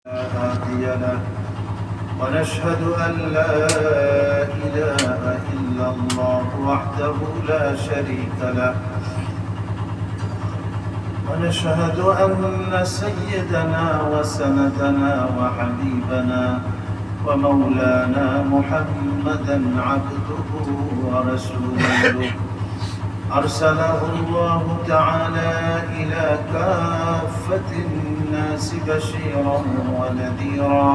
هادي له ونشهد أن لا إله إلا الله وحده لا شريك له ونشهد أن سيدنا وسندنا وحبيبنا ومولانا محمدا عبده ورسوله أرسله الله تعالى إلى كافة الناس بشيرا ونذيرا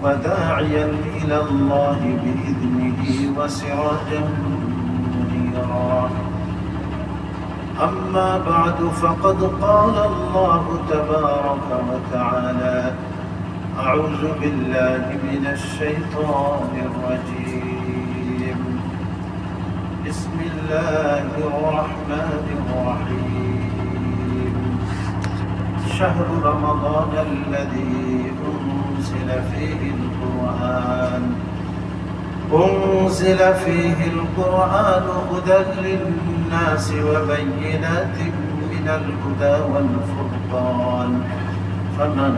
وداعيا إلى الله بإذنه وسراجا منيرا. أما بعد فقد قال الله تبارك وتعالى: أعوذ بالله من الشيطان الرجيم. بسم الله الرحمن الرحيم. شهر رمضان الذي أنزل فيه القرآن هدى للناس وبينات من الهدى والفرقان، فمن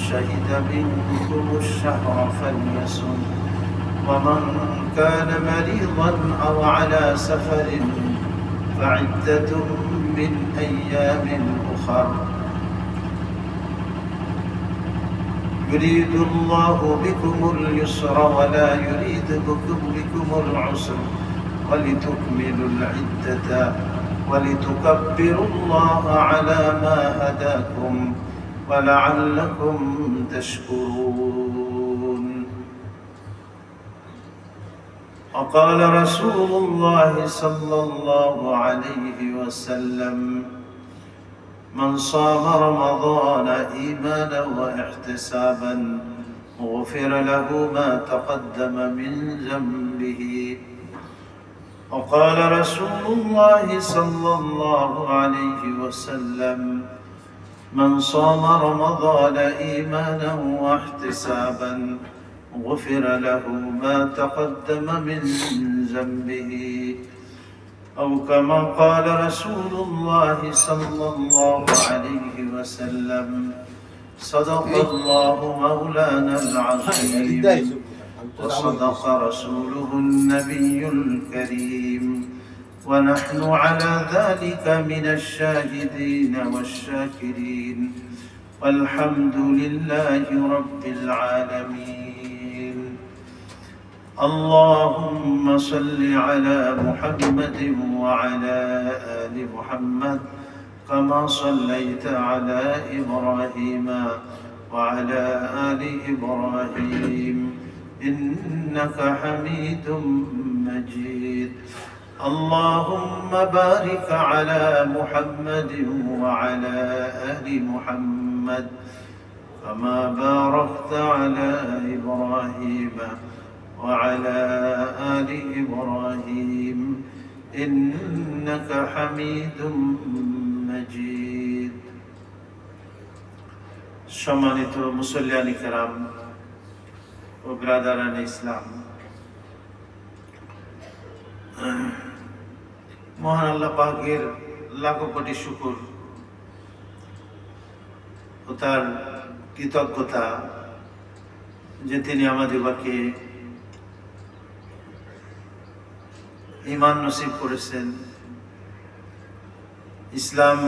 شهد منكم الشهر فليصم، ومن كان مريضا أو على سفر فعدة من أيام أخر. يريد الله بكم اليسر ولا يريد بكم العسر ولتكملوا العدة ولتكبروا الله على ما هداكم ولعلكم تشكرون. وقال رسول الله صلى الله عليه وسلم: من صام رمضان إيمانا واحتسابا غفر له ما تقدم من ذنبه. وقال رسول الله صلى الله عليه وسلم: من صام رمضان إيمانا واحتسابا غفر له ما تقدم من ذنبه. أو كما قال رسول الله صلى الله عليه وسلم: صدق الله مولانا العظيم وصدق رسوله النبي الكريم، ونحن على ذلك من الشاهدين والشاكرين، والحمد لله رب العالمين. اللهم صل على محمد وعلى آل محمد كما صليت على إبراهيم وعلى آل إبراهيم إنك حميد مجيد. اللهم بارك على محمد وعلى آل محمد كما باركت على إبراهيم وعلى آل إبراهيم إنك حميد مجيد. সম্মানিত মুসল্লিয়ান কিরাম ও ব্রাদারান ইসলাম, মহান আল্লাহ পাকের লাখো কোটি শুকর ও তার কৃতজ্ঞতা যে তিনি আমাদেরকে ঈমান নসিব করেছেন, ইসলাম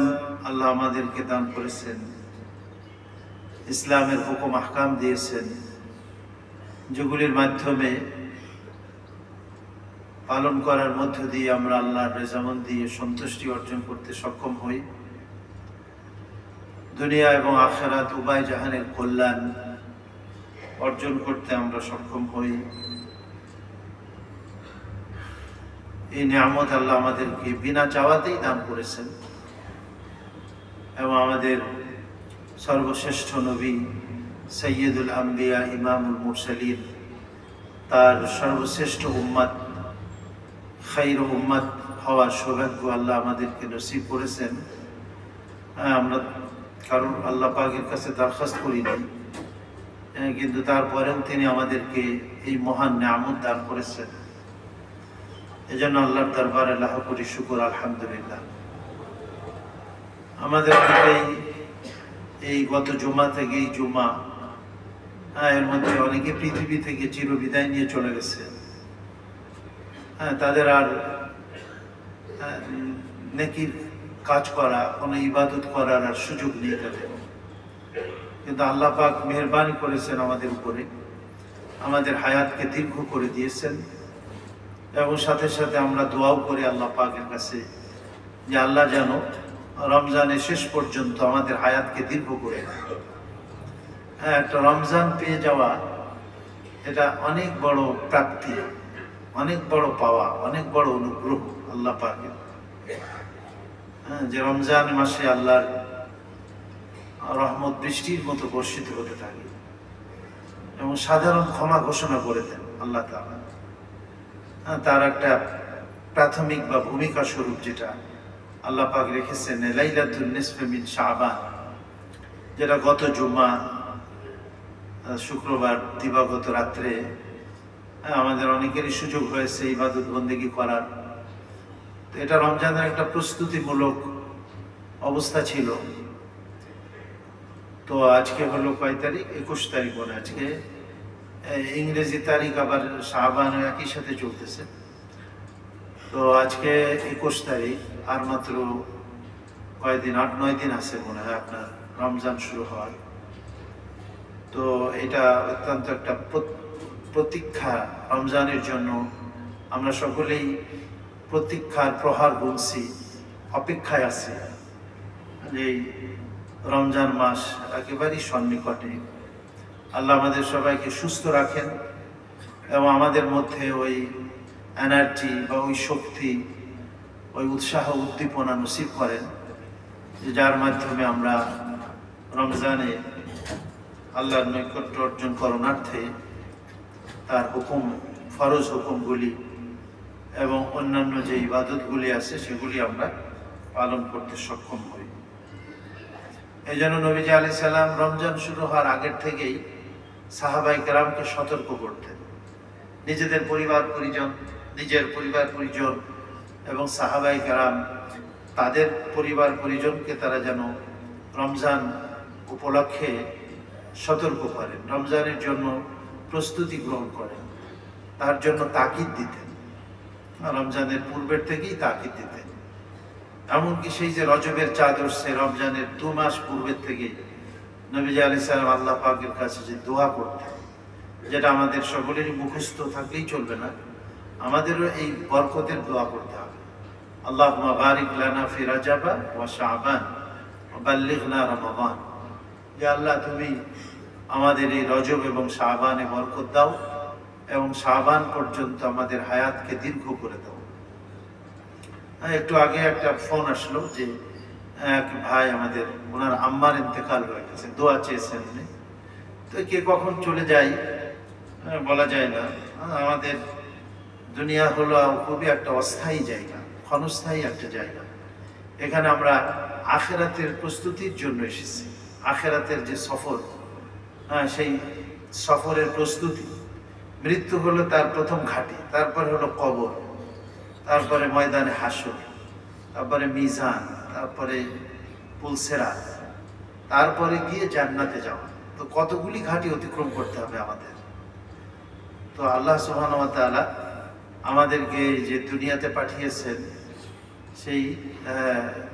আল্লাহ আমাদেরকে দান করেছেন, ইসলামের হুকুম আহকাম দিয়েছেন, যেগুলির মাধ্যমে পালন করার মধ্য দিয়ে আমরা আল্লাহর রেজামন্দি সন্তুষ্টি অর্জন করতে সক্ষম হই, দুনিয়া এবং আখিরাত উভয় জাহানের কল্যাণ অর্জন করতে আমরা সক্ষম হই। এই নিয়ামত আল্লাহ আমাদেরকে বিনা চাওয়াতেই দান করেছেন এবং আমাদের সর্বশ্রেষ্ঠ নবী সৈয়দুল আম্বিয়া ইমামুল মুরসালিন, তার সর্বশ্রেষ্ঠ উম্মত খায়রু উম্মত হওয়ার সৌভাগ্য আল্লাহ আমাদেরকে নসিব করেছেন। আমরা কারণ আল্লাহ পাকের কাছে দরখাস্ত করি নাই, কিন্তু তারপরেও তিনি আমাদেরকে এই মহান নিয়ামত দান করেছেন। এজন্য আল্লাহর দরবারে লাখ কোটি শুকর, আলহামদুলিল্লাহ। আমাদের এই গত জুমা থেকে এই জুমা এর মধ্যে অনেকে পৃথিবী থেকে চিরবিদায় নিয়ে চলে গেছে। তাদের আর নেকির কাজ করা, কোনো ইবাদত করার আর সুযোগ নেই তাদের। কিন্তু আল্লাহ পাক মেহেরবানি করেছেন আমাদের উপরে, আমাদের হায়াতকে দীর্ঘ করে দিয়েছেন। এবং সাথে সাথে আমরা দোয়াও করি আল্লাহ পাকের কাছে যে আল্লাহ যেন রমজানের শেষ পর্যন্ত আমাদের হায়াতকে দীর্ঘ করে দেয়। একটা রমজান পেয়ে যাওয়া এটা অনেক বড় প্রাপ্তি, অনেক বড় পাওয়া, অনেক বড় অনুগ্রহ আল্লাহ পাকের। যে রমজান মাসে আল্লাহর রহমত বৃষ্টির মতো বর্ষিত হতে থাকে এবং সাধারণ ক্ষমা ঘোষণা করে দেন আল্লাহ তাআলা। তার একটা প্রাথমিক বা ভূমিকা স্বরূপ যেটা আল্লাহ পাক রেখেছেন লাইলাতুন নিসফি মিন শাবান, যেটা গত জুমা শুক্রবার দিবাগত রাত্রে আমাদের অনেকেরই সুযোগ হয়েছে ইবাদত বন্দেগী করার। তো এটা রমজানের একটা প্রস্তুতিমূলক অবস্থা ছিল। তো আজকে হলো কয় তারিখ? 21 তারিখ বলে আজকে, ইংরেজি তারিখ আবার শাবান একই সাথে চলতেছে। তো আজকে 21 তারিখ, আর মাত্র কয়দিন, 8-9 দিন আছে মনে হয় আপনার রমজান শুরু হওয়ার। তো এটা অত্যন্ত একটা প্রতীক্ষা রমজানের জন্য। আমরা সকলেই প্রতীক্ষার প্রহার গুনছি, অপেক্ষায় আছি যে রমজান মাস একেবারেই সন্নিকটে। আল্লাহ আমাদের সবাইকে সুস্থ রাখেন এবং আমাদের মধ্যে ওই এনার্জি বা ওই শক্তি, ওই উৎসাহ উদ্দীপনা নসিব করেন যে যার মাধ্যমে আমরা রমজানে আল্লাহর নৈকট্য অর্জন করণার্থে তার হুকুম, ফরজ হুকুমগুলি এবং অন্যান্য যে ইবাদতগুলি আছে সেগুলি আমরা পালন করতে সক্ষম হই। এই জন্য নবীজি আলাইহিস সালাম রমজান শুরু হওয়ার আগের থেকেই সাহাবায়ে কেরামকে সতর্ক করতেন। নিজের পরিবার পরিজন এবং সাহাবায়ে কেরাম তাদের পরিবার পরিজনকে তারা যেন রমজান উপলক্ষে সতর্ক করেন, রমজানের জন্য প্রস্তুতি গ্রহণ করেন, তার জন্য তাকিদ দিতেন। রমজানের পূর্বের থেকেই তাকিদ দিতেন। এমনকি সেই যে রজবের চাঁদ উঠছে রমজানের 2 মাস পূর্বের থেকেই নবীজি আলাইহিস সালাম আল্লাহ পাকের কাছে যে দোয়া করতেন, যেটা আমাদের সকলেরই মুখস্থ থাকলেই চলবে না, আমাদেরও এই বরকতের দোয়া করতে হবে। আল্লাহুম্মা বারিক লানা ফি রাজাবা ওয়া শাবান ওয়া বাল্লিগনা রমাদান। যে আল্লাহ তুমি আমাদের এই রজব এবং শাবানে বরকত দাও এবং শাবান পর্যন্ত আমাদের হায়াতকে দীর্ঘ করে দাও। একটু আগে একটা ফোন আসলো যে এক ভাই আমাদের, ওনার আম্মার ইন্তেকাল হয়ে গেছে, দোয়া চেয়েছেন উনি। তো কে কখন চলে যায় বলা যায় না। আমাদের দুনিয়া হলো খুবই একটা অস্থায়ী জায়গা, ক্ষণস্থায়ী একটা জায়গা। এখানে আমরা আখিরাতের প্রস্তুতির জন্য এসেছি। আখিরাতের যে সফর, সেই সফরের প্রস্তুতি। মৃত্যু হলো তার প্রথম ঘাঁটি, তারপরে হলো কবর, তারপরে ময়দানে হাসর, তারপরে মিজান, তারপরে পুলসেরাত, তারপরে গিয়ে জান্নাতে যাওয়া। তো কতগুলি ঘাঁটি অতিক্রম করতে হবে আমাদের। তো আল্লাহ সুবহানাহু ওয়া তাআলা আমাদেরকে যে দুনিয়াতে পাঠিয়েছেন, সেই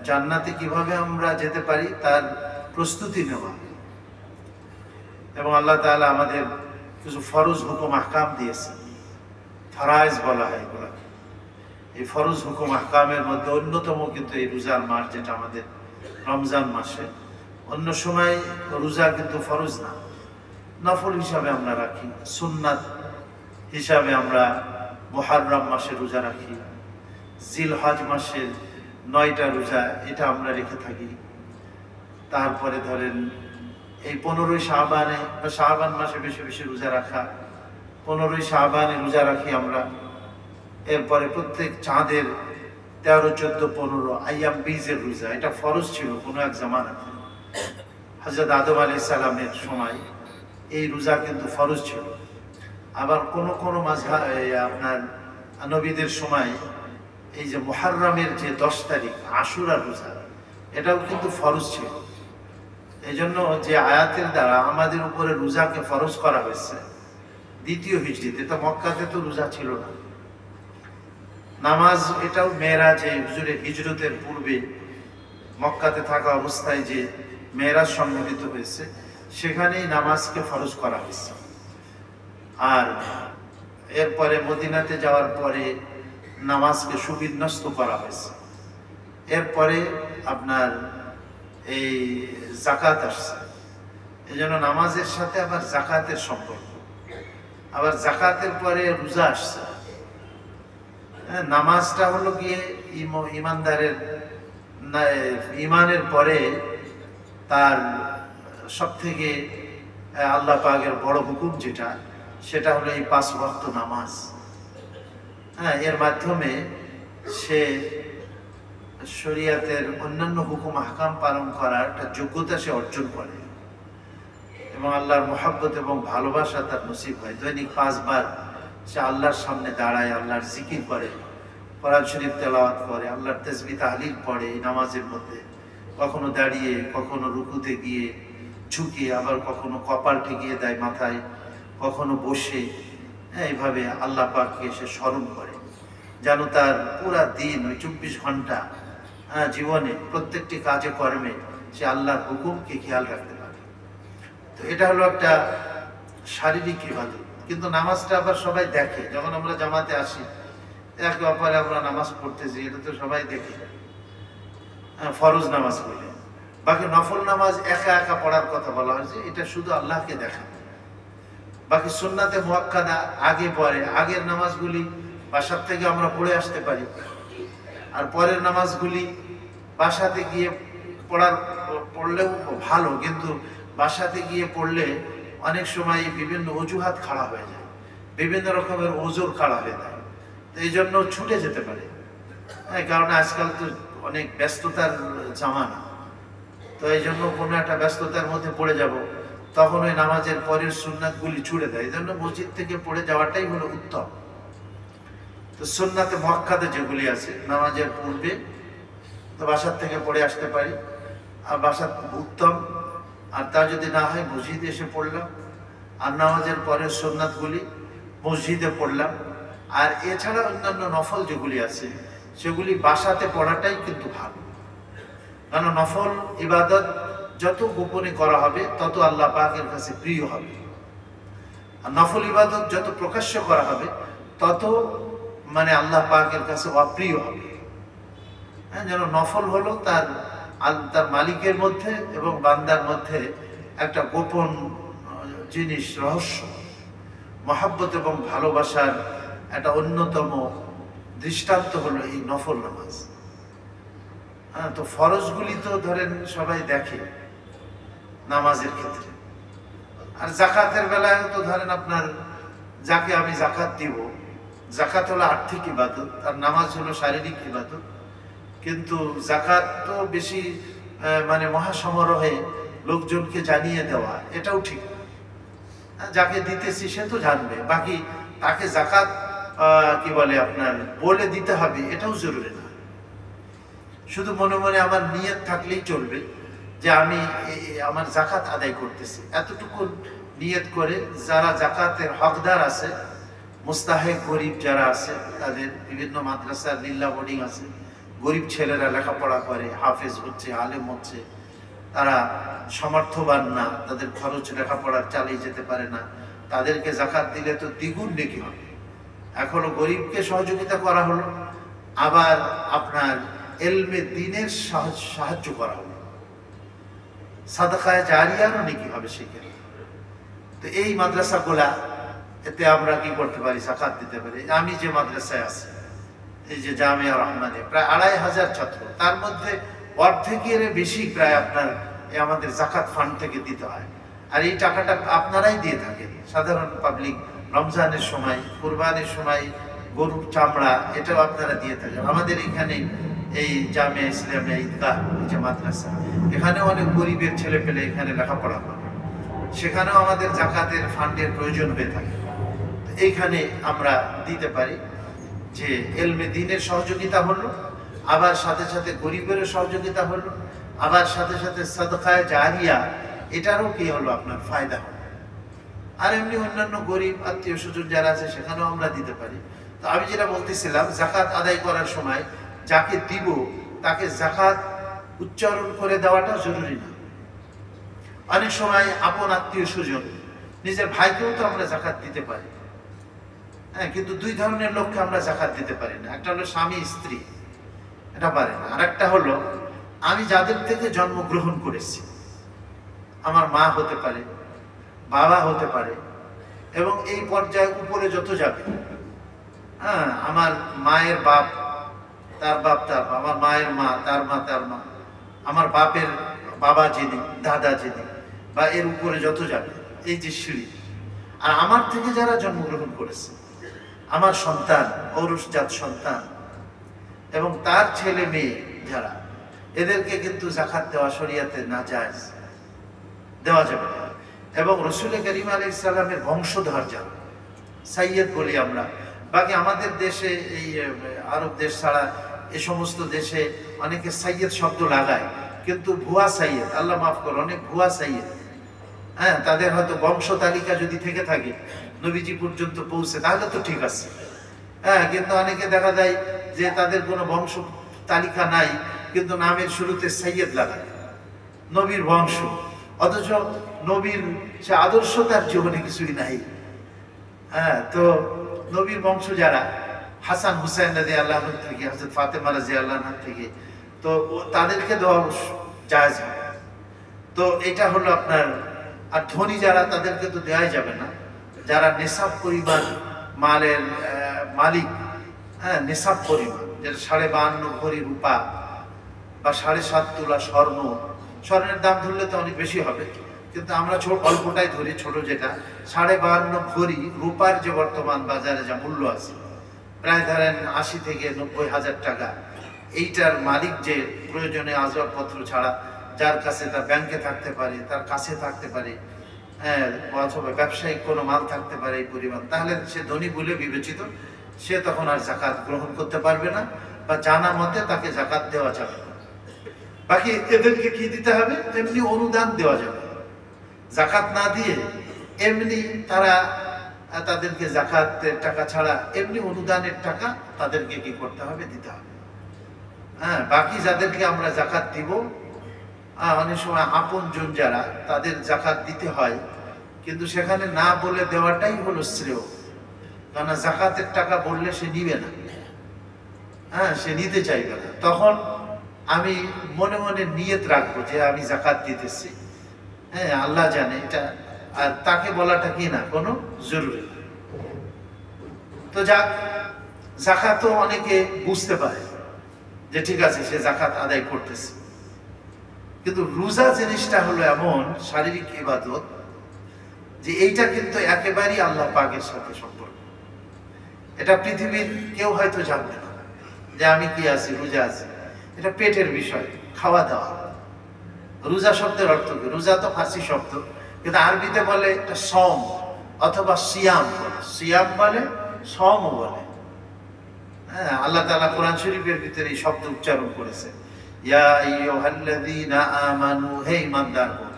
জান্নাতে কিভাবে আমরা যেতে পারি তার প্রস্তুতি নেওয়া। এবং আল্লাহ তাআলা আমাদের কিছু ফরজ হুকুম আহকাম দিয়েছেন, ফরায়েজ বলা হয় এগুলো। এই ফরজ হুকুম আহকামের মধ্যে অন্যতম কিন্তু এই রোজার মাস, যেটা আমাদের রমজান মাসে। অন্য সময় রোজা কিন্তু ফরজ না, নফল হিসাবে আমরা রাখি, সুন্নাত হিসাবে আমরা মুহররম মাসে রোজা রাখি, জিলহজ মাসের 9টা রোজা এটা আমরা রেখে থাকি। তারপরে ধরেন এই 15ই শাবানে বা শাবান মাসে বেশি বেশি রোজা রাখা, 15ই শাবানে রোজা রাখি আমরা। এরপরে প্রত্যেক চাঁদের 13, 14, 15 আইয়াম বীজের রোজা, এটা ফরজ ছিল কোনো এক জামানাতে। হযরত আদম আলাইহিস সালামের সময় এই রোজা কিন্তু ফরজ ছিল। আবার কোন কোন মাযহাব আপনার নবীদের সময় এই যে মুহররমের যে 10 তারিখ আশুরা রোজা, এটাও কিন্তু ফরজ ছিল। এই জন্য যে আয়াতের দ্বারা আমাদের উপরে রোজাকে ফরজ করা হয়েছে দ্বিতীয় হিজরিতে, তো মক্কাতে তো রোজা ছিল না। নামাজ এটাও মেরাজে হুজুরের হিজরতের পূর্বে মক্কাতে থাকা অবস্থায় যে মেরাজ সংঘটিত হয়েছে সেখানেই নামাজকে ফরজ করা হয়েছে। আর এরপরে মদিনাতে যাওয়ার পরে নামাজকে সুবিন্যস্ত করা হয়েছে। এরপরে আপনার এই জাকাত আসছে, এই জন্য নামাজের সাথে আবার জাকাতের সম্পর্ক, আবার জাকাতের পরে রোজা আসছে। নামাজটা হলো গিয়ে ইমানদারের ইমানের পরে তার সব থেকে আল্লাহ পাকের বড় হুকুম যেটা, সেটা হলো এই 5 ওয়াক্ত নামাজ। এর মাধ্যমে সে শরীয়তের অন্যান্য হুকুম আহকাম পালন করার একটা যোগ্যতা সে অর্জন করে এবং আল্লাহর মহব্বত এবং ভালোবাসা তার নসিব হয়। দৈনিক 5 বার সে আল্লাহর সামনে দাঁড়ায়, আল্লাহর জিকির করে, কোরআন শরীফ তেলাওয়াত করে, আল্লাহর তাসবিহ তাহলিল পড়ে এই নামাজের মধ্যে। কখনো দাঁড়িয়ে, কখনো রুকুতে গিয়ে ঝুঁকে, আবার কখনো কপাল ঠেকিয়ে দেয় মাথায়, কখনো বসে এইভাবে আল্লাহ পাককে সে স্মরণ করে, যেন তার পুরা দিন ওই 24 ঘন্টা জীবনে প্রত্যেকটি কাজে কর্মে সে আল্লাহর হুকুমকে খেয়াল রাখতে পারে। তো এটা হলো একটা শারীরিক ইবাদত। কিন্তু নামাজটা আবার সবাই দেখে, যখন আমরা জামাতে আসি একে অপরে আমরা নামাজ পড়তেছি, এটা তো সবাই দেখে ফরজ নামাজ বলে। বাকি নফল নামাজ একা একা পড়ার কথা বলা হয়েছে, এটা শুধু আল্লাহকে দেখা। বাকি সুন্নাতে মুআক্কাদা আগে পরে, আগের নামাজগুলি বাসার থেকে আমরা পড়ে আসতে পারি, আর পরের নামাজগুলি বাসাতে গিয়ে পড়লেও ভালো, কিন্তু বাসাতে গিয়ে পড়লে অনেক সময় বিভিন্ন অজুহাত খাড়া হয়ে যায়, বিভিন্ন রকমের ওজোর খাড়া হয়ে যায়, তো এই জন্য ছুটে যেতে পারে। কারণ আজকাল তো অনেক ব্যস্ততার জামানা, তো এই জন্য কোনো একটা ব্যস্ততার মধ্যে পড়ে যাব, তখন ওই নামাজের পরের সুন্নাতগুলি ছুড়ে দেয়। এই জন্য মসজিদ থেকে পড়ে যাওয়াটাই হলো উত্তম। তো সুন্নাতে মুআক্কাদা যেগুলি আছে নামাজের পূর্বে, তো বাসার থেকে পড়ে আসতে পারি, আর বাসার উত্তম। আর তা যদি না হয় মসজিদে এসে পড়লাম, আর নামাজের পরের সুন্নাতগুলি মসজিদে পড়লাম। আর এছাড়া অন্যান্য নফল যেগুলি আছে সেগুলি বাসাতে পড়াটাই কিন্তু ভালো, কারণ নফল ইবাদত যত গোপনে করা হবে তত আল্লাহ পাকের কাছে প্রিয় হবে, আর নফল ইবাদত যত প্রকাশ্য করা হবে তত মানে আল্লাহ পাকের কাছে অপ্রিয় হবে। যেন নফল হলো তার মালিকের মধ্যে এবং বান্দার মধ্যে একটা গোপন জিনিস, রহস্য, মহব্বত এবং ভালোবাসার একটা অন্যতম দৃষ্টান্ত হলো এই নফল নামাজ। তো ফরজগুলি তো ধরেন সবাই দেখে নামাজের ক্ষেত্রে, আর জাকাতের বেলায় তো ধরেন আপনার যাকে আমি জাকাত দিব, জাকাত হলো আর্থিক ইবাদত আর নামাজ হলো শারীরিক ইবাদত। কিন্তু জাকাত তো বেশি মানে মহাসমারোহে লোকজনকে জানিয়ে দেওয়া এটাও ঠিক না। যাকে দিতেছি সে তো জানবে, বাকি তাকে জাকাত কি বলে আপনার বলে দিতে হবে এটাও জরুরি না। শুধু মনে মনে আমার নিয়ত থাকলেই চলবে যে আমি আমার জাকাত আদায় করতেছি, এতটুকু নিয়ত করে যারা জাকাতের হকদার আছে, মুস্তাহেক গরিব যারা আছে, তাদের বিভিন্ন মাদ্রাসার লিল্লা বোর্ডিং আছে, গরিব ছেলেরা লেখাপড়া করে, হাফেজ হচ্ছে, আলেম হচ্ছে, তারা সমর্থবান না, তাদের খরচ লেখাপড়ার চালিয়ে যেতে পারে না, তাদেরকে জাকাত দিলে তো দ্বিগুণ নেকি হবে। এখনো গরিবকে সহযোগিতা করা হলো, আবার আপনার এলমে দ্বীনের সাহায্য করা হলো, সাদাকায়ে জারিয়ারও নেকি হবে সেখানে। তো এই মাদ্রাসাগুলা এতে আমরা কি করতে পারি, জাকাত দিতে পারি। আমি যে মাদ্রাসায় আছি, এই যে জামিয়া রহমানিয়া, প্রায় 2500 ছাত্র, তার মধ্যে অর্ধেকের বেশি প্রায় আপনার আমাদের জাকাত ফান্ড থেকে দিতে হয়। আর এই টাকাটা আপনারাই দিয়ে থাকেন, সাধারণ পাবলিক। রমজানের সময়, কুরবানির সময় গরুর চামড়া এটাও আপনারা দিয়ে থাকেন। আমাদের এখানে এই জামিয়া ইসলামিয়া ঈদগাহ যে মাদ্রাসা, এখানে অনেক গরিবের ছেলে পেলে এখানে লেখাপড়া করে, সেখানেও আমাদের জাকাতের ফান্ডের প্রয়োজন হয়ে থাকে। এইখানে আমরা দিতে পারি যে এলমে দ্বীনের সহযোগিতা হলো, আবার সাথে সাথে গরিবের সহযোগিতা হলো, আবার সাথে সাথে সাদকায়ে জারিয়া, এটারও কি হলো আপনার ফায়দা হবে। আর এমনি অন্যান্য গরিব আত্মীয় স্বজন যারা আছে সেখানেও আমরা দিতে পারি। তো আমি যেটা বলতেছিলাম, জাকাত আদায় করার সময় যাকে দিব তাকে জাকাত উচ্চারণ করে দেওয়াটা জরুরি না। অনেক সময় আপন আত্মীয় স্বজন, নিজের ভাইকেও তো আমরা জাকাত দিতে পারি, হ্যাঁ, কিন্তু দুই ধরনের লোককে আমরা জাকাত দিতে পারি না। একটা হলো স্বামী স্ত্রী, এটা পারে না। আর একটা হলো আমি যাদের থেকে জন্মগ্রহণ করেছি, আমার মা হতে পারে, বাবা হতে পারে, এবং এই পর্যায়ে উপরে যত যাবে, হ্যাঁ, আমার মায়ের বাপ, তার বাপ, তার বাপ, আমার মায়ের মা, তার মা, তার মা, আমার বাপের বাবা যিনি, দাদা যিনি, বা এর উপরে যত যাবে, এই যে সিঁড়ি। আর আমার থেকে যারা জন্মগ্রহণ করেছে, আমার সন্তান, ঔরসজাত সন্তান এবং তার ছেলে মেয়ে যারা, এদেরকে কিন্তু জাকাত দেওয়া শরিয়াতে নাজায়েজ, দেওয়া যাবে না। এবং রসুল করিম আলাইহিস সালামের বংশধর যারা, সাইয়্যেদ বলি আমরা। বাকি আমাদের দেশে, এই আরব দেশ ছাড়া এ সমস্ত দেশে অনেকে সাইয়্যেদ শব্দ লাগায়, কিন্তু ভুয়া সাইয়্যেদ, আল্লাহ মাফ করো, অনেক ভুয়া সাইয়্যেদ। হ্যাঁ, তাদের হয়তো বংশ তালিকা যদি থেকে থাকে নবীজি পর্যন্ত পৌঁছে, তাহলে তো ঠিক আছে। হ্যাঁ, কিন্তু অনেকে দেখা যায় যে তাদের কোনো বংশ তালিকা নাই, কিন্তু নামের শুরুতে সাইয়্যেদ লাগায়, নবীর বংশ, অথচ নবীর সে আদর্শ তার জীবনে কিছুই নাই। হ্যাঁ, তো নবীর বংশ যারা, হাসান হুসাইন রাদিয়াল্লাহু আনহু থেকে, হযরত ফাতেমা রাদিয়াল্লাহু আনহা থেকে, তো তাদেরকে দেওয়া জায়েজ হবে। তো এটা হলো আপনার। আর ধনী যারা, তাদেরকে তো দেওয়াই যাবে না। যারা নেশাব পরিমাণ মালের মালিক, হ্যাঁ, নেশাব পরিমাণ, যেটা 52.5 ভরি রূপা বা 7.5 তোলা স্বর্ণ, স্বর্ণের দাম ধরলে তো অনেক বেশি হবে, কিন্তু আমরা অল্পটাই ধরি, ছোট যেটা 52.5 ভরি রূপার যে বর্তমান বাজারে যা মূল্য আছে, প্রায় ধরেন 80 থেকে 90 হাজার টাকা। এইটার মালিক যে প্রয়োজনীয় আসবাবপত্র ছাড়া, যার কাছে, তার ব্যাংকে থাকতে পারে, তার কাছে থাকতে পারে, হ্যাঁ, অথবা ব্যবসায়িক কোনো মাল থাকতে পারে এই পরিমাণ, তাহলে সে ধনী বলে বিবেচিত, সে তখন আর জাকাত গ্রহণ করতে পারবে না, বা জানা মতে তাকে জাকাত দেওয়া যাবে না। বাকি এদেরকে কি দিতে হবে? এমনি অনুদান দেওয়া যাবে, জাকাত না দিয়ে এমনি তারা, তাদেরকে জাকাতের টাকা ছাড়া এমনি অনুদানের টাকা তাদেরকে কি করতে হবে? দিতে হবে। হ্যাঁ, বাকি যাদেরকে আমরা জাকাত দিব, অনেক সময় আপনজন যারা, তাদের জাকাত দিতে হয়, কিন্তু সেখানে না বলে দেওয়াটাই হলো শ্রেয়। কারণ জাকাতের টাকা বললে সে নিবে না, হ্যাঁ, সে নিতে চাইবে না। তখন আমি মনে মনে নিয়ত রাখবো যে আমি জাকাত দিতেছি, হ্যাঁ, আল্লাহ জানে এটা, আর তাকে বলাটা কি না কোনো জরুরি না। তো যাক, জাকাতও অনেকে বুঝতে পারে যে ঠিক আছে, সে জাকাত আদায় করতেছে। কিন্তু রোজা জিনিসটা হলো এমন শারীরিক ইবাদত যে এইটা কিন্তু একেবারেই আল্লাহ পাকের সাথে সম্পর্ক। এটা পৃথিবীর কেউ হয়তো জানবে না যে আমি কি আছি, রোজা আছি। এটা পেটের বিষয়, খাওয়া দাওয়া। রোজা শব্দের অর্থ কি? রোজা তো ফার্সি শব্দ, কিন্তু আরবিতে বলে এটা সম অথবা সিয়াম বলে, সিয়াম বলে, সমও বলে। হ্যাঁ, আল্লাহ তাআলা কোরআন শরীফের ভিতরে এই শব্দ উচ্চারণ করেছে, ইয়া আইয়ুহাল্লাযীনা আমানু, হে ঈমানদারগণ।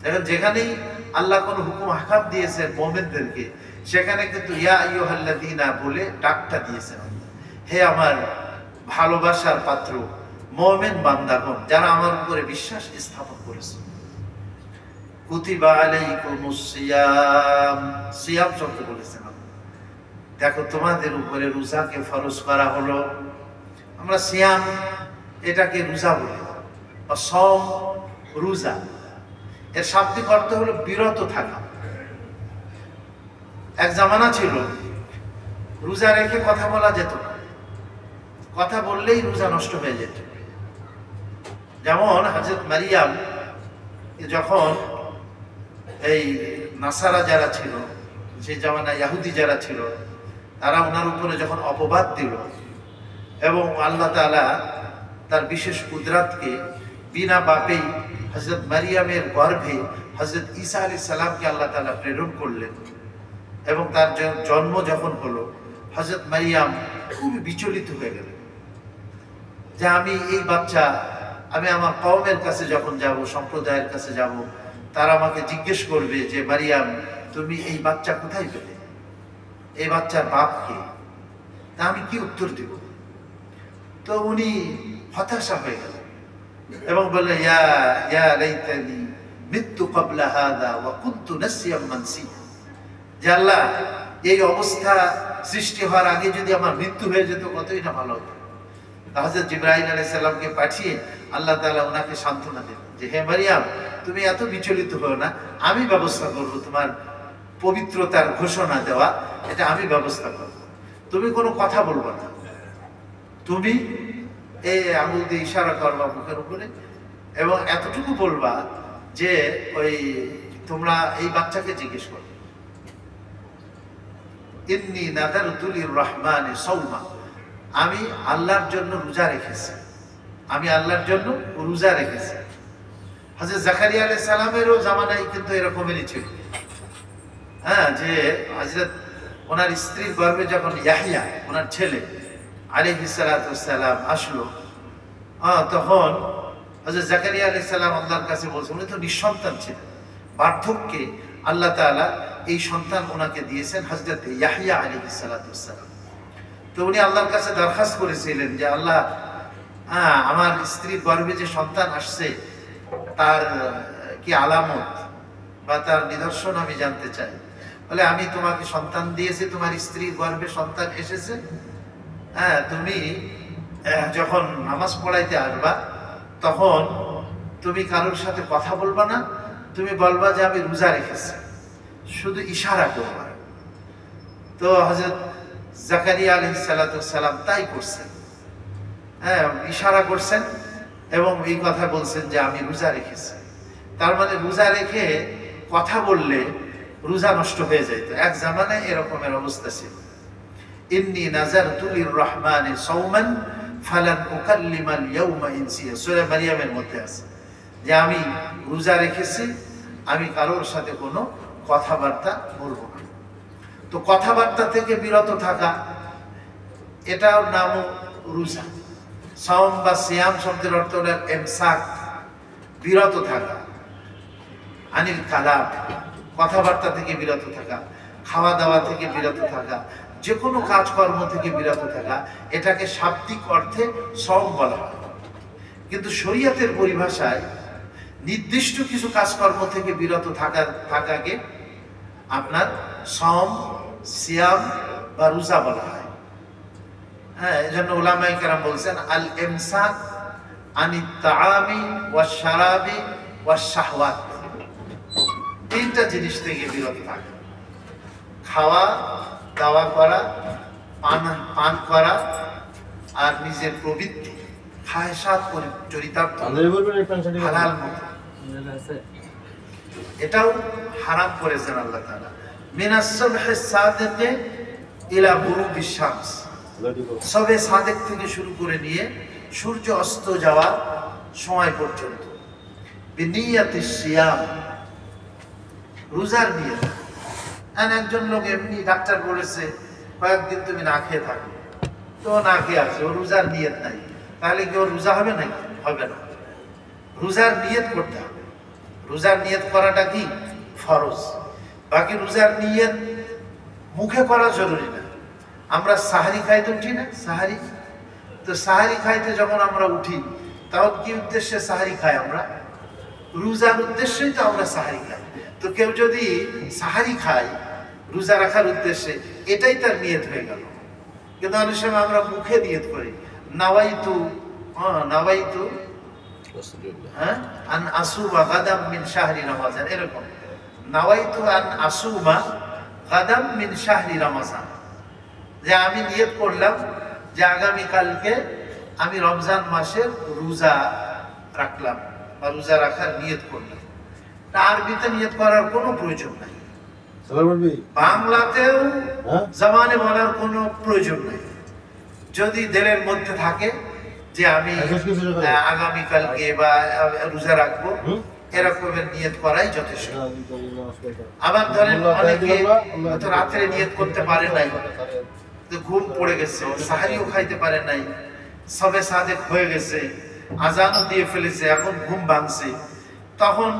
দেখেন, যেখানেই আল্লাহ কোন হুকুম আহকাম দিয়েছেন মুমিনদেরকে, সেখানে কিন্তু ইয়া আইয়ুহাল্লাযীনা বলে ডাকটা দিয়েছেন, হে আমার ভালোবাসার পাত্র মুমিন বান্দাগণ, যারা আমার উপরে বিশ্বাস স্থাপন করেছে। কুতিবা আলাইকুমুস সিয়াম, সিয়াম শব্দ বলেছেন। দেখো, তোমাদের উপরে রোজাকে ফরজ করা হলো। আমরা সিয়াম এটাকে রোজা বলি, বা সম, রোজা, এর শাব্দিক অর্থ হলো বিরত থাকা। এক জামানা ছিল রোজা রেখে কথা বলা যেত না, কথা বললেই রোজা নষ্ট হয়ে যেত। যেমন হযরত মারিয়াম যখন, এই নাসারা যারা ছিল সেই জামানায়, ইহুদি যারা ছিল, তারা ওনার উপরে যখন অপবাদ দিল, এবং আল্লাহ তাআলা তার বিশেষ কুদরতকে বিনা বাপেই হযরত মারিয়ামের গর্ভে হযরত ঈসা আলাইহিস সালামকে আল্লাহ তাআলা প্রেরণ করলেন, এবং তার জন্ম যখন হলো, হযরত মারিয়াম খুবই বিচলিত হয়ে গেলেন যে আমি এই বাচ্চা আমি আমার কওমের কাছে যখন যাব, সম্প্রদায়ের কাছে যাব, তারা আমাকে জিজ্ঞেস করবে যে মারিয়াম তুমি এই বাচ্চা কোথায় পেলে, এই বাচ্চার বাপ কে? তা আমি কি উত্তর দিব? তো উনি হতাশা হয়ে গেল এবং বললেন ইয়া ইয়া লাইতানি মিতু ক্বাবলা হাযা ওয়া কুনতু নাসিয়াম মানসিয়া, যে আল্লাহ এই অবস্থা সৃষ্টি হওয়ার আগে যদি আমার মৃত্যু হয়ে যেত কতই না ভালো হতো। হযরত জিবরাইল আলাইহিস সালামকে পাঠিয়ে আল্লাহ তাআলা ওনাকে সান্ত্বনা দিলেন যে হে মারিয়াম তুমি এত বিচলিত হও না, আমি ব্যবস্থা করব তোমার পবিত্রতার ঘোষণা দেওয়া, এটা আমি ব্যবস্থা করব। তুমি কোনো কথা বলবো না, তুমি এই আঙুল দিয়ে ইশারা করবা মুখের উপরে এবং এতটুকু বলবা যে ওই তোমরা এই বাচ্চাকে জিজ্ঞেস করো ইন্নী নাযারতু লির-রাহমানি সাওমা, আমি আল্লাহর জন্য রোজা রেখেছি, আমি আল্লাহর জন্য রোজা রেখেছি। হযরত জাকারিয়া আলাইহিস সালামেরও জামানায় কিন্তু এরকমই ছিল, হ্যাঁ, যে হযরত ওনার স্ত্রীর গর্ভে যখন ইয়াহইয়া ওনার ছেলে আলাইহিস সালাতু ওয়াস সালাম আসলো, তখন হযরত জাকারিয়া আলাইহিস সালাম আল্লাহর কাছে বলছেন, উনি তো নিঃসন্তান ছিলেন, বার্ধক্যে আল্লাহ তাআলা এই সন্তান ওনাকে দিয়েছেন হযরত ইয়াহইয়া আলাইহিস সালাতু ওয়াস সালাম। তো উনি আল্লাহর কাছে দরখাস্ত করেছিলেন যে আল্লাহ আমার স্ত্রীর গর্ভে যে সন্তান আসছে তার কি আলামত বা তার নিদর্শন আমি জানতে চাই। বলে আমি তোমাকে সন্তান দিয়েছি, তোমার স্ত্রীর গর্ভে সন্তান এসেছে, হ্যাঁ, তুমি যখন নামাজ পড়াইতে আসবা তখন তুমি কারোর সাথে কথা বলবা না, তুমি বলবা যে আমি রোজা রেখেছি, শুধু ইশারা করবা। তো হযরত জাকারিয়া আলাইহিস সালাতু ওয়াস সালাম তাই করছেন, হ্যাঁ, ইশারা করছেন এবং এই কথা বলছেন যে আমি রোজা রেখেছি। তার মানে রোজা রেখে কথা বললে রোজা নষ্ট হয়ে যেত, এক জামানায় এরকমের অবস্থা ছিল। ইন্নী নাযারতু লির-রাহমানি সাওমান ফালান উকাল্লিমাল ইয়াওমা ইনসিয়া, সূরা মারিয়ামের মধ্যে আছে যে আমি রোজা রেখেছি, আমি কারোর সাথে কোনো কথাবার্তা বলবো না। তো কথাবার্তা থেকে বিরত থাকা, এটার নামও রোজা। সাওম বা সিয়াম শব্দের অর্থ হলো ইমসাক, বিরত থাকা, আনিল কালাম, কথাবার্তা থেকে বিরত থাকা, খাওয়া দাওয়া থেকে বিরত থাকা, যে কোনো কাজকর্ম থেকে বিরত থাকা, এটাকে শাব্দিক অর্থে সাওম বলা হয়। কিন্তু শরীয়তের পরিভাষায় নির্দিষ্ট কিছু কাজকর্ম থেকে বিরত থাকাকে আপনার সাওম, সিয়াম বা রোজা বলা হয়। হ্যাঁ, এজন্য উলামায়ে কেরাম বলছেন আল ইমসাক আনিত তাআমি ওয়াশ শারাবি ওয়াশ শাহওয়াত, তিনটা জিনিস থেকে বিরত থাকা, খাওয়া দাওয়া করা, পান করা আর নিজের প্রবৃত্তি খায়সাত চরিতার্থ হালাল মতো, এটাও হারাম করেছেন আল্লাহ তাআলা। মিনাস সুবহিস সাদিকে ইলা গুরুবিশ শামস, সবে সাদেক থেকে শুরু করে নিয়ে সূর্য অস্ত যাওয়ার সময় পর্যন্ত। বিনিয়াতিস সিয়াম, রোজার নিয়ত। একজন লোক এমনি ডাক্তার বলেছে কয়েকদিন তুমি না খেয়ে থাকো, তো না খেয়ে আছে, ও রোজার নিয়ত নাই, তাহলে কি ওর রোজা হবে নাকি? হবে না। রোজার নিয়ত করতে হবে, রোজার নিয়ত করাটা কি ফরজ। বাকি রোজার নিয়ত মুখে করা জরুরি না। আমরা সাহারি খাইতে উঠি না, সাহারি, তো সাহারি খাইতে যখন আমরা উঠি তখন কি উদ্দেশ্যে সাহারি খাই? আমরা রোজার উদ্দেশ্যেই তো আমরা সাহারি খাই। তো কেউ যদি সাহারি খায় রোজা রাখার উদ্দেশ্যে, এটাই তার নিয়ত হয়ে গেল। কিন্তু অনেক সময় আমরা মুখে নিয়ত করি নাওয়াইতু, নাওয়াইতু আন আসুমা গাদাম মিন শাহরি রমাজান, এরকম নাওয়াইতু আন আসুমা গাদাম মিন শাহরি রমাজান, যে আমি নিয়ত করলাম যে আগামী কালকে আমি রমজান মাসের রোজা রাখলাম বা রোজা রাখার নিয়ত করলাম। আরবিতে নিয়ত করার কোনো প্রয়োজন নাই, বাংলাতেও জবানে বলার কোনো প্রয়োজন নাই। যদি দিলের মধ্যে থাকে যে আমি আগামীকালকে বা রোজা রাখবো, এরকমের নিয়ত করাই যথেষ্ট। আবার ধরেন অনেকে হয়তো রাত্রে নিয়ত করতে পারে নাই, ঘুম পড়ে গেছে, সাহারিও খাইতে পারে নাই, সবে সাদেক হয়ে গেছে, আজানও দিয়ে ফেলেছে, এখন ঘুম ভাঙছে, তখন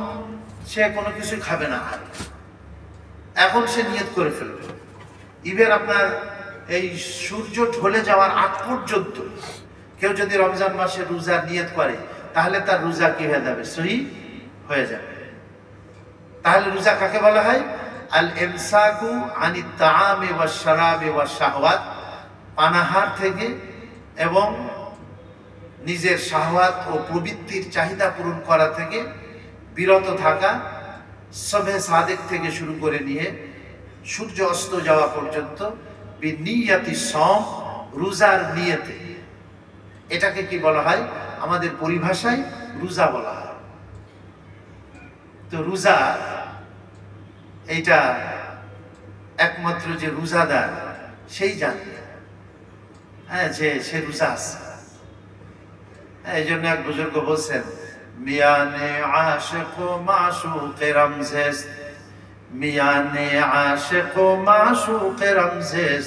সে কোনো কিছু খাবে না। এখন সে নিয়ত করে ফেলবে। ইভেন আপনার এই সূর্য ঢলে যাওয়ার আগ পর্যন্ত কেউ যদি রমজান মাসে রোজা নিয়ত করে, তাহলে তার রোজা কি হয়ে যাবে? সহি হয়ে যাবে। তাহলে রোজা কাকে বলা হয়? আল ইমসাকু আনিত তাআমি ওয়াশ শারাবি ওয়াশ শাহওয়াত, পানাহার থেকে এবং নিজের শাহওয়াত ও প্রবৃত্তির চাহিদা পূরণ করা থেকে বিরত থাকা, সবে সাদেক থেকে শুরু করে নিয়ে সূর্য অস্ত যাওয়া পর্যন্ত, বিনিয়াতি সম, রোজার নিয়তে। এটাকে কি বলা হয়? আমাদের পরিভাষায় রোজা বলা হয়। তো রোজা এইটা একমাত্র যে রোজাদার সেই জানে, হ্যাঁ, যে সে রোজা আছে। এই জন্য এক বুজুর্গ বলছেন, মিয়ানে আশিক ও মাশুক রমজেস, মিয়ানে আশিক ও মাশুক রমজেস,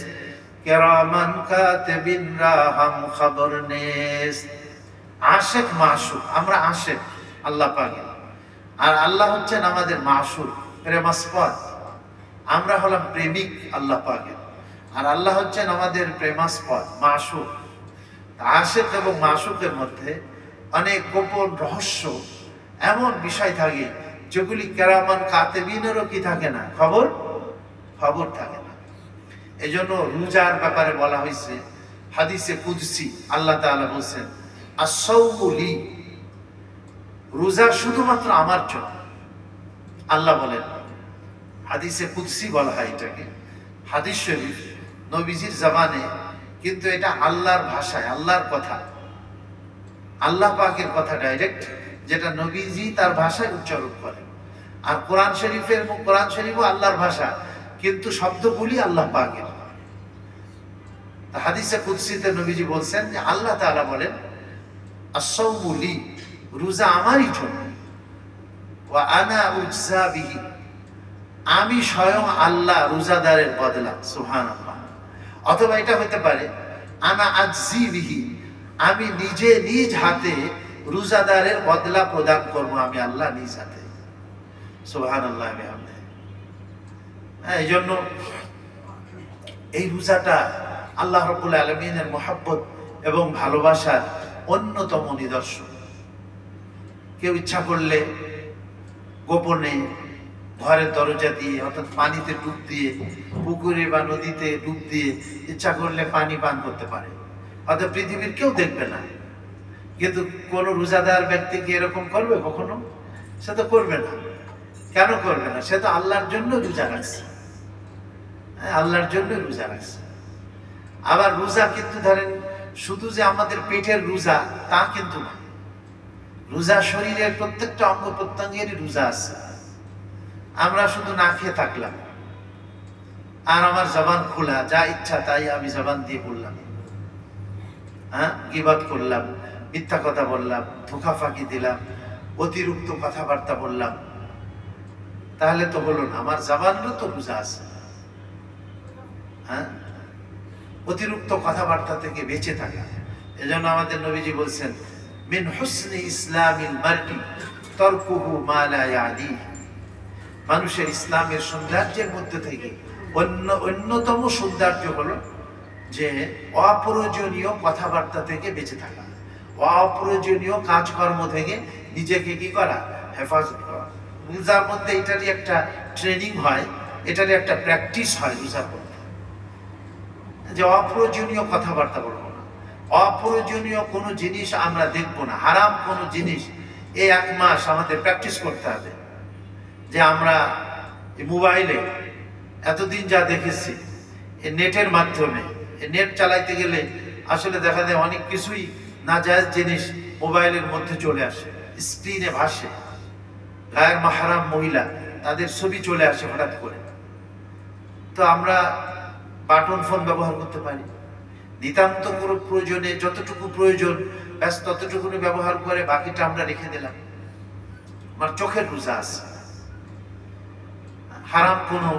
কিরামান কাতিবিন রাহাম খবর নেস। আশিক মাশুক, আমরা আশিক আল্লাহ পাকের, আর আল্লাহ হচ্ছেন আমাদের মাশুক, প্রেমাস্পদ। আমরা হলাম প্রেমিক আল্লাহ পাকের, আর আল্লাহ হচ্ছেন আমাদের প্রেমাস্পদ, মাশুক। আশিক এবং মাশুকের মধ্যে অনেক গোপন রহস্য, এমন বিষয় থাকে যেগুলি কেরামান কাতেবিনেরও কি থাকে না, খবর থাকে না। এই জন্য রোজার ব্যাপারে বলা হয়েছে হাদিসে কুদসি, আল্লাহ তাআলা বলছেন, আস-সাওমু লি, রোজা শুধুমাত্র আমার জন্য। আল্লাহ বলেন, হাদিসে কুদসি বলা হয় এটাকে, হাদিস শরীফ নবীজির জামানে, কিন্তু এটা আল্লাহর ভাষায়, আল্লাহর কথা, আল্লাহ পাকের কথা ডাইরেক্ট, যেটা নবীজি তার ভাষায় উচ্চারণ করেন। আর কোরআন শরীফও আল্লাহর ভাষা, কিন্তু শব্দগুলি আল্লাহ পাকের। হাদিসে কুদসিতে নবীজি বলছেন যে আল্লাহ তাআলা বলেন, আস-সাওমু লি, রোজা আমারই জন্য, ওয়া আনা উজজা বিহি, আমি স্বয়ং আল্লাহ রোজাদারের বদলা। সুবহানাল্লাহ। অথবা এটা হতে পারে, আনা আজজি বিহি, আমি নিজে নিজ হাতে রোজাদারের বদলা প্রদান করবো, আমি আল্লাহ নিজ হাতে। সুবহানাল্লাহ। এই জন্য এই রোজাটা আল্লাহ রাব্বুল আলামিনের মহব্বত এবং ভালোবাসার অন্যতম নিদর্শন। কেউ ইচ্ছা করলে গোপনে ঘরের দরজা দিয়ে, অর্থাৎ পানিতে ডুব দিয়ে, পুকুরে বা নদীতে ডুব দিয়ে ইচ্ছা করলে পানি পান করতে পারে, অর্থাৎ পৃথিবীর কেউ দেখবে না। কিন্তু কোন রোজাদার ব্যক্তি কি এরকম করবে কখনো? সে তো করবে না। কেন করবে না? সে তো আল্লাহর জন্য রোজা রাখছে, আল্লাহর জন্য রোজা রাখছে। আবার রোজা কিন্তু ধরেন শুধু যে আমাদের পেটের রোজা তা কিন্তু না, রোজা শরীরের প্রত্যেকটা অঙ্গ প্রত্যঙ্গেরই রোজা আছে। আমরা শুধু না খেয়ে থাকলাম আর আমার জবান খোলা, যা ইচ্ছা তাই আমি জবান দিয়ে বললাম, হ্যাঁ, গীবত করলাম, মিথ্যা কথা বললাম, ধোঁকা ফাঁকি দিলাম, অতিরিক্ত কথাবার্তা বললাম, তাহলে তো হলো না। আমার জবানেরও তো রোজা আছে। হ্যাঁ, অতিরিক্ত কথাবার্তা থেকে বেঁচে থাকা। এজন্য আমাদের নবীজি বলছেন, মিন হুসনি ইসলামিল মারই তারকুহু মা লা ইয়ানি, মানুষের ইসলামের সৌন্দর্যের মধ্যে থেকে অন্যতম সৌন্দর্য হলো যে অপ্রয়োজনীয় কথাবার্তা থেকে বেঁচে থাকা, অপ্রয়োজনীয় কাজকর্ম থেকে নিজেকে কি করা, হেফাজত করা। রোজার মধ্যে এটারই একটা ট্রেনিং হয়, এটারই একটা প্র্যাকটিস হয় রোজার মধ্যে, যে অপ্রয়োজনীয় কথাবার্তা বলবো না, অপ্রয়োজনীয় কোনো জিনিস আমরা দেখবো না, হারাম কোনো জিনিস। এই 1 মাস আমাদের প্র্যাকটিস করতে হবে যে আমরা মোবাইলে এতদিন যা দেখেছি, এই নেটের মাধ্যমে, নেট চালাইতে গেলে আসলে দেখা যায় অনেক কিছুই নাজায়েজ জিনিস মোবাইলের মধ্যে চলে আসে, স্ক্রিনে ভাসে, গায়ের মাহরাম মহিলা তাদের ছবি চলে আসে হঠাৎ করে। তো আমরা বাটন ফোন ব্যবহার করতে পারি, নিতান্ত কোনো প্রয়োজনে যতটুকু প্রয়োজন ব্যাস ততটুকু ব্যবহার করে বাকিটা আমরা রেখে দিলাম। আমার চোখের রোজা আছে। হারাম কোনো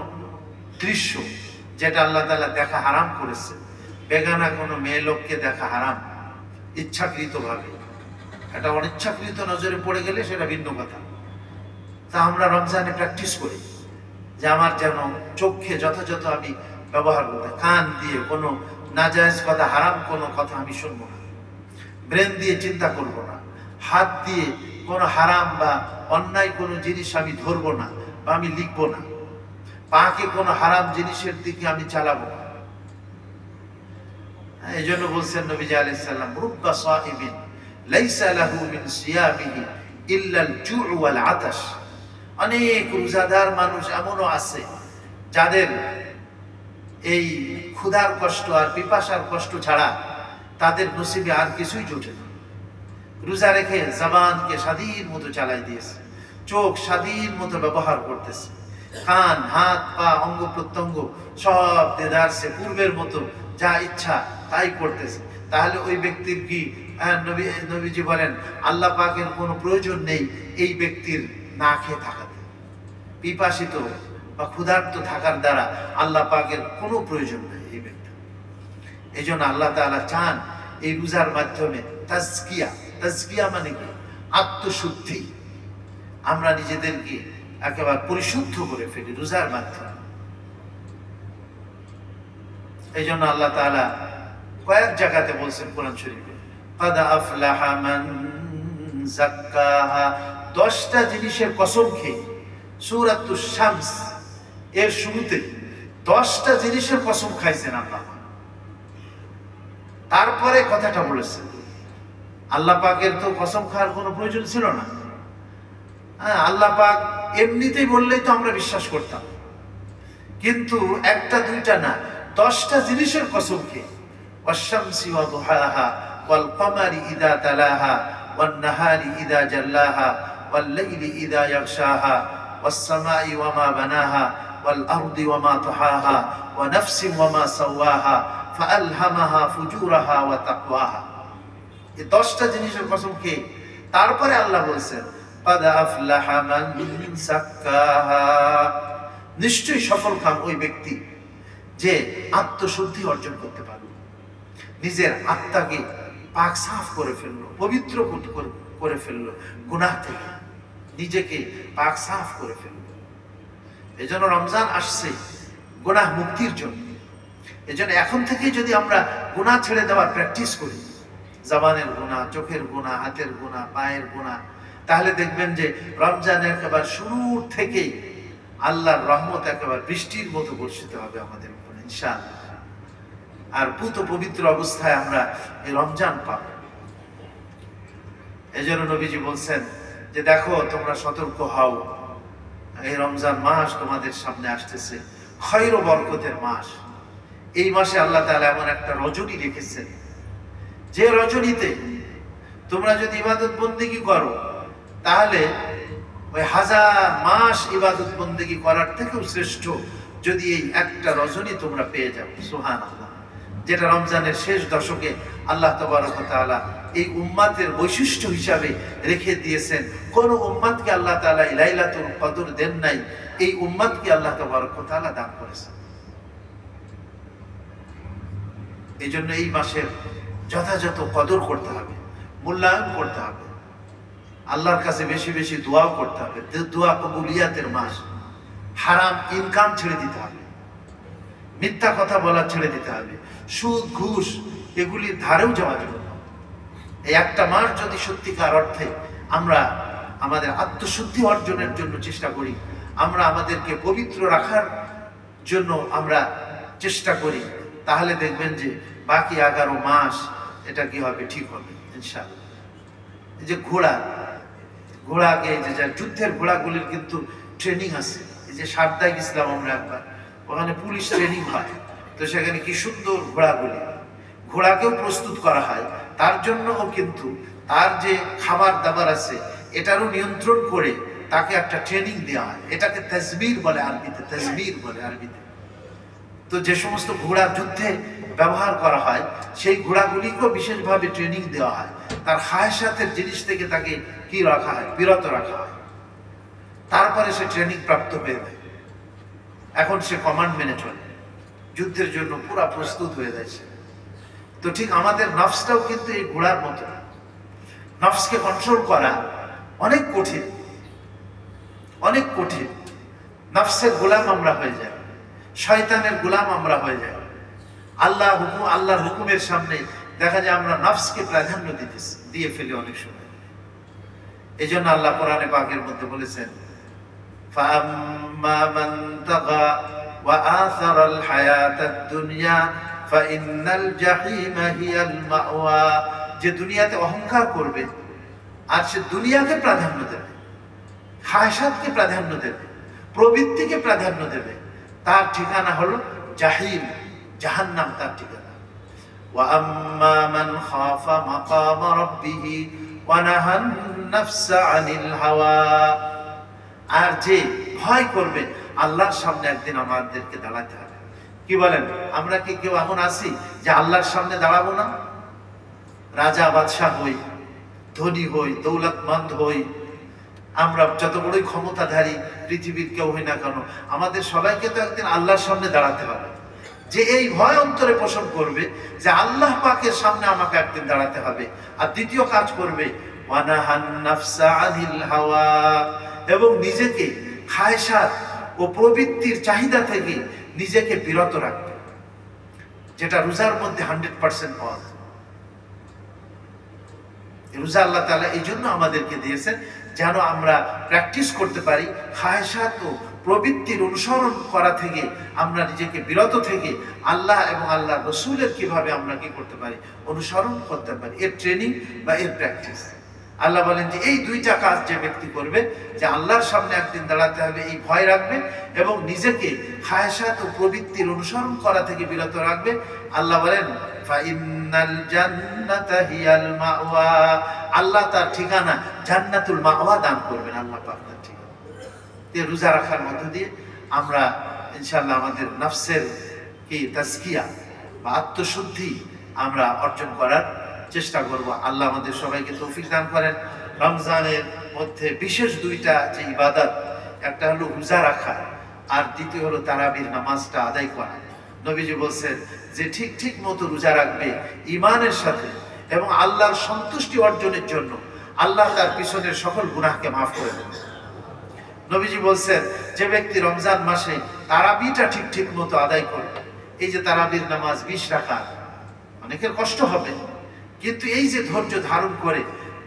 দৃশ্য যেটা আল্লাহ তাআলা দেখা হারাম করেছে, বেগানা কোনো মেয়ে লোককে দেখা হারাম ইচ্ছাকৃতভাবে, এটা অনিচ্ছাকৃত নজরে পড়ে গেলে সেটা ভিন্ন কথা। তা আমরা রমজানে প্র্যাকটিস করি যে আমার যেন চোখে যথাযথ আমি ব্যবহার করতে, কান দিয়ে কোনো নাজায়েজ কথা, হারাম কোনো কথা আমি শুনবো না, ব্রেন দিয়ে চিন্তা করব না, হাত দিয়ে কোনো হারাম বা অন্যায় কোনো জিনিস আমি ধরবো না বা আমি লিখবো না, পাকে কোনো হারাম জিনিসের দিকে আমি চালাবো না। এই জন্য বলছেন নবীজি আলাইহিস সালাম, রুব্বা সাইমিন লাইসা লাহু মিন সিয়ামিহি ইল্লাল জুউ ওয়াল আতাশ। অনেক রোজাদার মানুষ এমনও আছে যাদের এই ক্ষুধার কষ্ট আর পিপাসার কষ্ট ছাড়া তাদের নসিবে আর কিছুই জোটে না। রোজা রেখে জবানকে স্বাধীন মতো চালাই দিয়েছে, চোখ স্বাধীন মতো ব্যবহার করতেছে, কান, হাত, পা, অঙ্গ প্রত্যঙ্গ সব দেদারসে পূর্বের মতো যা ইচ্ছা তাই করতেছে। তাহলে ওই ব্যক্তির কি নবীজি বলেন আল্লাহ পাকের কোনো প্রয়োজন নেই এই ব্যক্তির না খেয়ে থাকাতে, পিপাসিত বা ক্ষুধার্ত থাকার দ্বারা আল্লাহ পাকের কোনো প্রয়োজন নেই এই ব্যক্তি। এই জন্য আল্লাহ তাআলা চান এই রোজার মাধ্যমে তাজকিয়া। তাজকিয়া মানে কি? আত্মশুদ্ধি। আমরা নিজেদেরকে একেবারে পরিশুদ্ধ করে ফেলি রোজার মাধ্যমে। এই জন্য আল্লাহ তাআলা কয়েক জায়গাতে বলছেন কোরআন শরীফে, কাদ আফলাহা মান যাক্কাহা। 10টা জিনিসের কসম খেয়ে সূরাতুশ শামস এর শুরুতে 10টা জিনিসের কসম খাইছেন আল্লাহ। তারপরে কথাটা বলেছেন। আল্লাহ পাকের তো কসম খাওয়ার কোনো প্রয়োজন ছিল না। হ্যাঁ, আল্লাহ পাক এমনিতেই বললেই তো আমরা বিশ্বাস করতাম, কিন্তু একটা দুইটা না, 10টা জিনিসের কসম খেয়ে, ওয়াশ-শামসি ওয়া দুহাহা ওয়াল কমারি ইযা তালাহা ওয়ান নাহারি ইযা জাল্লাহা ওয়াল লাইলি ইযা ইয়াগশাহা ওয়াস সামাই ওয়া মা বানাহা ওয়াল আরদি ওয়া মা তাহাহা ওয়া নাফসিন ওয়া মা সাওয়াহা ফাআলহামাহা ফুজুরাহা ওয়া তাকওয়াহা। এই 10টা জিনিসের কসম খেয়ে তারপরে আল্লাহ বলছেন, কাদ আফলাহা মান যাক্কাহা। নিশ্চয়ই সফল কাম ওই ব্যক্তি যে আত্মশুদ্ধি অর্জন করতে পারল, নিজের আত্মাকে পাক সাফ করে ফেললো, পবিত্র করে ফেললো, গুনাহ থেকে নিজেকে পাক সাফ করে ফেললো। এই জন্য রমজান আসছে গুনাহ মুক্তির জন্য। এই জন্য এখন থেকে যদি আমরা গুনাহ ছেড়ে দেওয়ার প্র্যাকটিস করি, জবানের গুনাহ, চোখের গুনাহ, হাতের গুনাহ, পায়ের গুনাহ, তাহলে দেখবেন যে রমজানের একেবারে শুরুর থেকেই আল্লাহর রহমত একেবারে বৃষ্টির মতো বর্ষিত হবে আমাদের উপর ইনশাআল্লাহ। আর পুত পবিত্র অবস্থায় আমরা এই রমজান পাব। এই জন্য নবীজি বলছেন যে দেখো তোমরা সতর্ক হও, এই রমজান মাস তোমাদের সামনে আসতেছে, খৈর বরকতের মাস। এই মাসে আল্লাহ তাআলা এমন একটা রজনী রেখেছেন, যে রজনীতে তোমরা যদি ইবাদত বন্দেগী করো তাহলে ওই 1000 মাস ইবাদত বন্দেগী করার থেকেও শ্রেষ্ঠ যদি এই একটা রজনী তোমরা পেয়ে যাও। সুবহানাল্লাহ। যেটা রমজানের শেষ দশকে আল্লাহ তাবারক ওয়া তাআলা এই উম্মাতের বৈশিষ্ট্য হিসাবে রেখে দিয়েছেন। কোন উম্মাতকে আল্লাহ তাআলা লাইলাতুল কদর দেন নাই, এই উম্মাতকে আল্লাহ তাবারক ওয়া তাআলা দান করেছেন। এই জন্য এই মাসের যথাযথ কদর করতে হবে, মূল্যায়ন করতে হবে, আল্লাহর কাছে বেশি বেশি দোয়াও করতে হবে। দোয়া কবুলিয়াতের মাস। হারাম ইনকাম ছেড়ে দিতে হবে, মিথ্যা কথা বলা ছেড়ে দিতে হবে, সুদ ঘুষ এগুলির ধারেও যাওয়া যাবে না। এই একটা মাস যদি সত্যিকার অর্থে আমরা আমাদের আত্মশুদ্ধি অর্জনের জন্য চেষ্টা করি, আমরা আমাদেরকে পবিত্র রাখার জন্য আমরা চেষ্টা করি, তাহলে দেখবেন যে বাকি 11 মাস এটা কি হবে, ঠিক হবে ইনশাআল্লাহ। এই যে ঘোড়াকে যে যুদ্ধের ঘোড়াগুলির কিন্তু ট্রেনিং আছে। এই যে সারদায় গেছিলাম আমরা একবার, ওখানে পুলিশ ট্রেনিং হয়, তো সেখানে কি সুন্দর ঘোড়াকেও প্রস্তুত করা হয়, তার জন্যও কিন্তু তার যে খাবার দাবার আছে এটারও নিয়ন্ত্রণ করে তাকে একটা ট্রেনিং দেওয়া হয়। এটাকে তাজমির বলে আরবিতে, তাজমির বলে আরবিতে। তো যে সমস্ত ঘোড়া যুদ্ধে ব্যবহার করা হয় সেই ঘোড়াগুলিকেও বিশেষভাবে ট্রেনিং দেওয়া হয়, তার খায়সাতের জিনিস থেকে তাকে কি রাখা হয়, বিরত রাখা হয়, তারপরে সে ট্রেনিং প্রাপ্ত হয়ে যায়। এখন সে কমান্ড মেনে চলে, যুদ্ধের জন্য পুরা প্রস্তুত হয়ে যাচ্ছে। তো ঠিক আমাদের নফসটাও কিন্তু এই ঘোড়ার মতো, নফসকে কন্ট্রোল করা অনেক কঠিন, অনেক কঠিন। নফসের গোলাম আমরা হয়ে যাই, শয়তানের গোলাম আমরা হয়ে যাই। আল্লাহর হুকুমের সামনে দেখা যায় আমরা নফসকে প্রাধান্য দিয়ে ফেলি অনেক সময়। এই জন্য আল্লাহ কোরআনে পাকের মধ্যে বলেছেন, فَأَمَّا مَنْ طَغَى وَآثَرَ الْحَيَاةَ الدُّنْيَا فَإِنَّ الْجَحِيمَ هِيَ الْمَأْوَى। যে দুনিয়াতে অহংকার করবে আর সে দুনিয়াকে প্রাধান্য দেবে, খায়সাতকে প্রাধান্য দেবে, প্রবৃত্তিকে প্রাধান্য দেবে, তার ঠিকানা হলো জাহিম, জাহান্নাম তার ঠিকানা। وَأَمَّا مَنْ خَافَ مَقَامَ رَبِّهِ وَنَهَى النَّفْسَ عَنِ الْهَوَى। আর যে ভয় করবে আল্লাহর সামনে একদিন আমাদেরকে দাঁড়াতে হবে। কি বলেন, আমরা কি কেউ এমন আছি যে আল্লাহর সামনে দাঁড়াবো না? রাজা বাদশাহ হই, ধনী হই, দৌলতমন্দ হই, আমরা যত বড়ই ক্ষমতাধারী পৃথিবীর কেউ হই না কেন, আমাদের সবাইকে তো একদিন আল্লাহর সামনে দাঁড়াতে হবে। যে এই ভয় অন্তরে পোষণ করবে যে আল্লাহ পাকের সামনে আমাকে একদিন দাঁড়াতে হবে। আর দ্বিতীয় কাজ করবে ওয়ানাহান নাফসা আনিল হাওয়া, এবং নিজেকে খায়সাত ও প্রবৃত্তির চাহিদা থেকে নিজেকে বিরত রাখবে, যেটা রোজার মধ্যে 100% পাওয়া যায়। রোজা আল্লাহ তাআলা এই জন্য আমাদেরকে দিয়েছেন যেন আমরা প্র্যাকটিস করতে পারি খায়সাত ও প্রবৃত্তির অনুসরণ করা থেকে আমরা নিজেকে বিরত থেকে আল্লাহ এবং আল্লাহ রসুলের কিভাবে আমরা কি করতে পারি, অনুসরণ করতে পারি, এর ট্রেনিং বা এর প্র্যাকটিস। আল্লাহ বলেন যে এই দুইটা কাজ যে ব্যক্তি করবে, যে আল্লাহর সামনে একদিন দাঁড়াতে হবে এই ভয় রাখবে এবং নিজেকে খায়সাত ও প্রবৃত্তির অনুসরণ করা থেকে বিরত রাখবে, আল্লাহ বলেন ফাইন্নাল জান্নাতা হিয়াল মাওয়া, আল্লাহ তার ঠিকানা জান্নাতুল মাওয়া দান করবেন। আল্লাহ পাক তার ঠিকানা। রোজা রাখার মধ্য দিয়ে আমরা ইনশাআল্লাহ আমাদের নফসের কি তাজকিয়া বা আত্মশুদ্ধি আমরা অর্জন করার চেষ্টা করব। আল্লাহ আমাদের সবাইকে তৌফিক দান করেন। রমজানের মধ্যে বিশেষ দুইটা যে ইবাদত, একটা হলো রোজা রাখা আর দ্বিতীয় হলো তারাবির নামাজটা আদায় করা। নবীজি বলছেন যে ঠিক মতো রোজা রাখবে ঈমানের সাথে এবং আল্লাহর সন্তুষ্টি অর্জনের জন্য আল্লাহ তার পিছনের সকল গুনাহকে মাফ করে দেবেন। নবীজি বলছেন যে ব্যক্তি রমজান মাসে তারাবিটা ঠিক মতো আদায় করবে, এই যে তারাবির নামাজ 20 রাকাত, অনেকের কষ্ট হবে, কিন্তু এই যে ধৈর্য ধারণ করে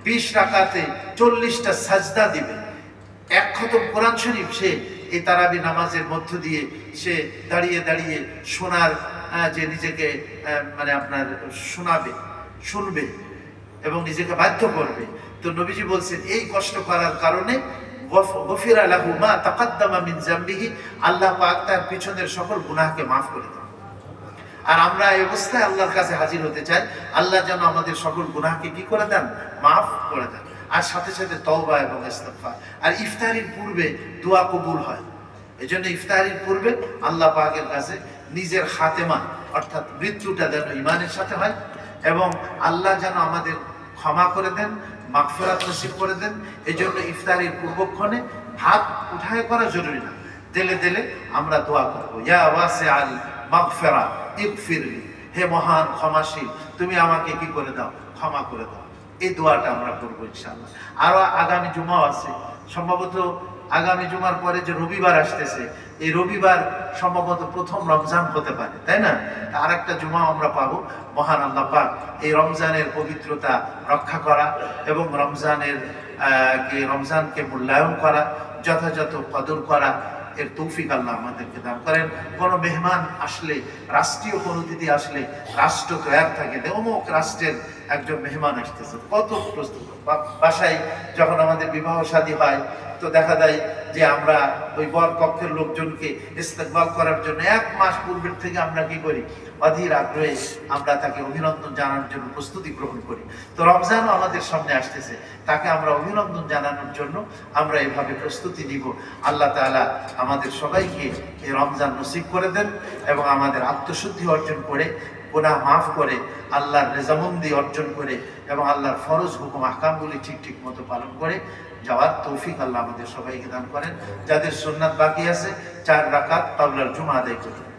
20 রাকাতে 40টা সাজদা দিবে, এক খতম কোরআন শরীফ সে এই তারাবি নামাজের মধ্য দিয়ে সে দাঁড়িয়ে শোনার যে নিজেকে মানে আপনার শুনবে এবং নিজেকে বাধ্য করবে। তো নবীজি বলছেন এই কষ্ট করার কারণে গফিরা লাহু মা তাকাদ্দামা মিন যামবিহি, আল্লাহ পাক তার পিছনের সকল গুনাহকে মাফ করে দেন। আর আমরা এই অবস্থায় আল্লাহর কাছে হাজির হতে চাই, আল্লাহ যেন আমাদের সকল গুনাহকে কি করে দেন, মাফ করে দেন। আর সাথে সাথে তওবা এবং ইস্তিগফার। আর ইফতারির পূর্বে দোয়া কবুল হয়। এজন্য ইফতারির পূর্বে আল্লাহ পাকের কাছে নিজের খাতেমা অর্থাৎ মৃত্যুটা যেন ঈমানের সাথে হয় এবং আল্লাহ যেন আমাদের ক্ষমা করে দেন, মাগফিরাত নসিব করে দেন। এজন্য ইফতারির পূর্বক্ষণে হাত উঠায় করা জরুরি না, দিলে আমরা দোয়া করবো, ইয়া ওয়াসিআল মাগফিরা ইগফিরলি, হে মহান ক্ষমাশীল তুমি আমাকে কি করে দাও, ক্ষমা করে দাও। এই দোয়াটা আমরা করবো ইনশাআল্লাহ। আরো আগামী জুমা আছে, সম্ভবত আগামী জুমার পরে যে রবিবার আসতেছে, এই রবিবার সম্ভবত প্রথম রমজান হতে পারে, তাই না? আর একটা জুমা আমরা পাবো। মহান আল্লাহ পাক এই রমজানের পবিত্রতা রক্ষা করা এবং রমজানকে মূল্যায়ন করা, যথাযথ কদর করা, এর তৌফিক আল্লাহ আমাদেরকে দান করেন। কোনো মেহমান আসলে, রাষ্ট্রীয় কোনো অতিথি আসলে রাষ্ট্র তো এক থাকে, অমুক রাষ্ট্রের একজন মেহমান আসতেছে, কত প্রস্তুত। বাসায় যখন আমাদের বিবাহ শাদী হয় তো দেখা যায় যে আমরা ওই বর পক্ষের লোকজনকে ইস্তেকবাল করার জন্য 1 মাস পূর্বের থেকে আমরা কি করি, অধীর আগ্রহে আমরা তাকে অভিনন্দন জানানোর জন্য প্রস্তুতি গ্রহণ করি। তো রমজানও আমাদের সামনে আসতেছে, তাকে আমরা অভিনন্দন জানানোর জন্য আমরা এভাবে প্রস্তুতি নিব। আল্লাহ তাআলা আমাদের সবাইকে এই রমজান নসিব করে দেন এবং আমাদের আত্মশুদ্ধি অর্জন করে, গুনাহ মাফ করে, আল্লাহর রেজামন্দি অর্জন করে এবং আল্লাহর ফরজ হুকুম আহকামগুলি ঠিক মতো পালন করে যাওয়ার তৌফিক আল্লাহ আমাদের সবাইকে দান করেন। যাদের সুন্নাত বাকি আছে 4 রাকাত ক্বাবলাল জুমা আদায় করুন।